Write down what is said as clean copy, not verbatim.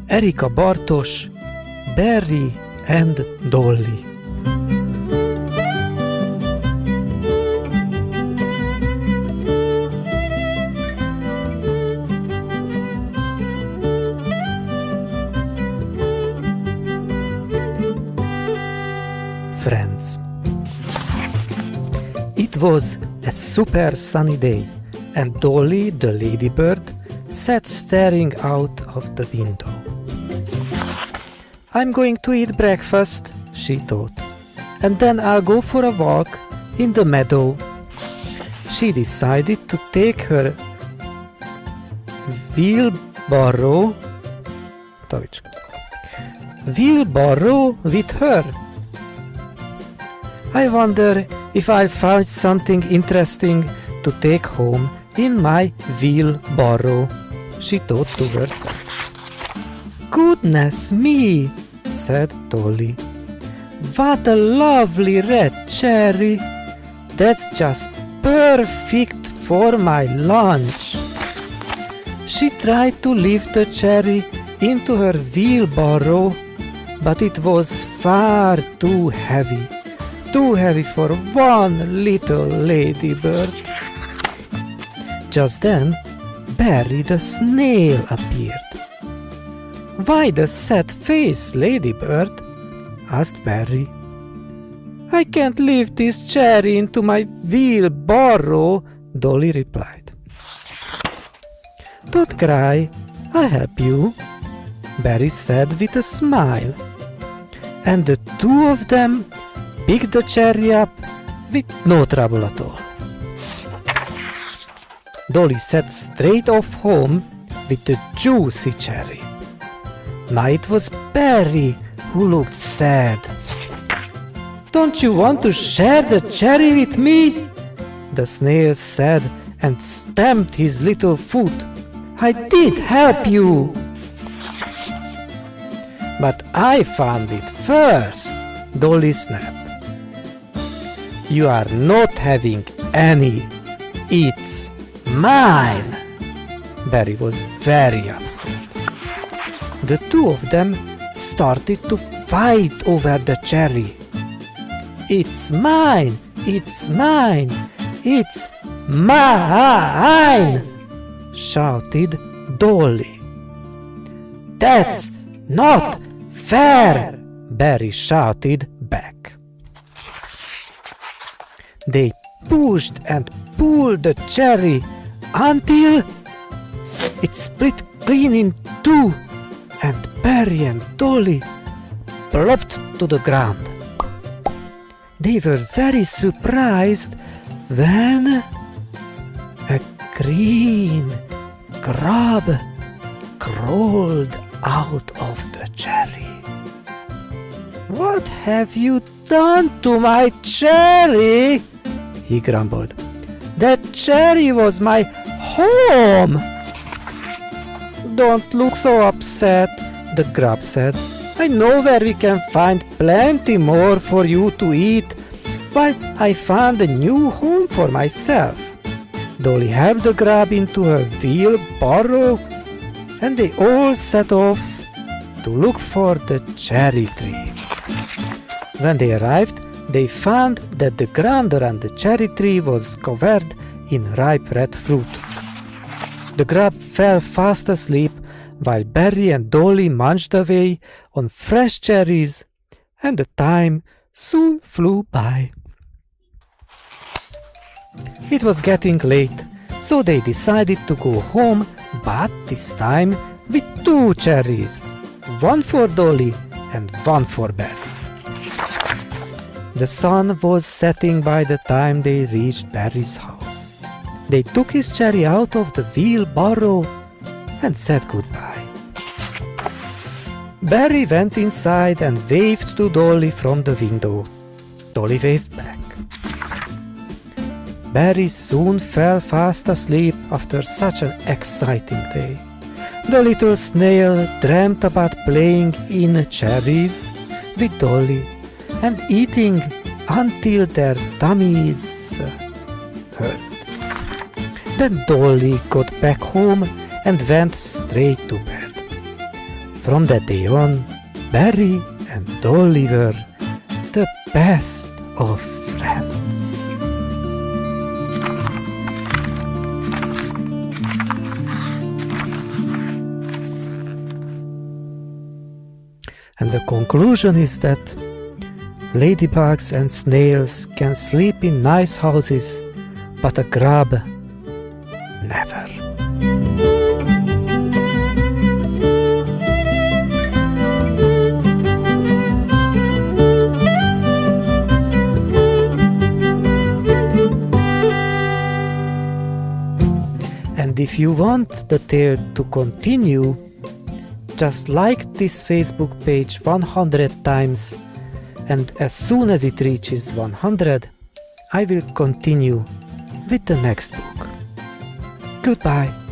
Erika Bartos, Berri and Dolli. Friends. It was a super sunny day, and Dolly, the ladybird, sat staring out of the window. I'm going to eat breakfast, she thought, and then I'll go for a walk in the meadow. She decided to take her wheelbarrow with her. I wonder if I'll find something interesting to take home in my wheelbarrow, she thought to herself. Goodness me, said Dolly. What a lovely red cherry! That's just perfect for my lunch. She tried to lift the cherry into her wheelbarrow, but it was far too heavy for one little ladybird. Just then, Berri the snail appeared. Why the sad-faced ladybird? asked Berri. I can't lift this cherry into my wheelbarrow, Dolly replied. Don't cry, I'll help you, Berri said with a smile. And the two of them picked the cherry up with no trouble at all. Dolly set straight off home with the juicy cherry. Now it was Berri who looked sad. Don't you want to share the cherry with me? The snail said and stamped his little foot. I did help you. But I found it first, Dolly snapped. You are not having any. It's mine. Berri was very upset. The two of them started to fight over the cherry. It's mine! It's mine! It's mine! Shouted Dolly. That's not fair! Berri shouted back. They pushed and pulled the cherry until it split clean in two, and Berri and Dolly plopped to the ground. They were very surprised when a green crab crawled out of the cherry. What have you done to my cherry? He grumbled. That cherry was my home. Don't look so upset, the crab said. I know where we can find plenty more for you to eat, while I found a new home for myself. Dolly helped the crab into her wheelbarrow, and they all set off to look for the cherry tree. When they arrived, they found that the ground around the cherry tree was covered in ripe red fruit. The crab fell fast asleep while Berri and Dolly munched away on fresh cherries, and the time soon flew by. It was getting late, so they decided to go home, but this time with two cherries, one for Dolly and one for Berri. The sun was setting by the time they reached Berri's house. They took his cherry out of the wheelbarrow and said goodbye. Berri went inside and waved to Dolly from the window. Dolly waved back. Berri soon fell fast asleep after such an exciting day. The little snail dreamt about playing in cherries with Dolly and eating until their tummies hurt. Then Dolly got back home and went straight to bed. from that day on, Berri and Dolli were the best of friends. And the conclusion is that ladybugs and snails can sleep in nice houses, but a grub never. And if you want the tale to continue, just like this Facebook page 100 times, and as soon as it reaches 100, I will continue with the next book. Goodbye.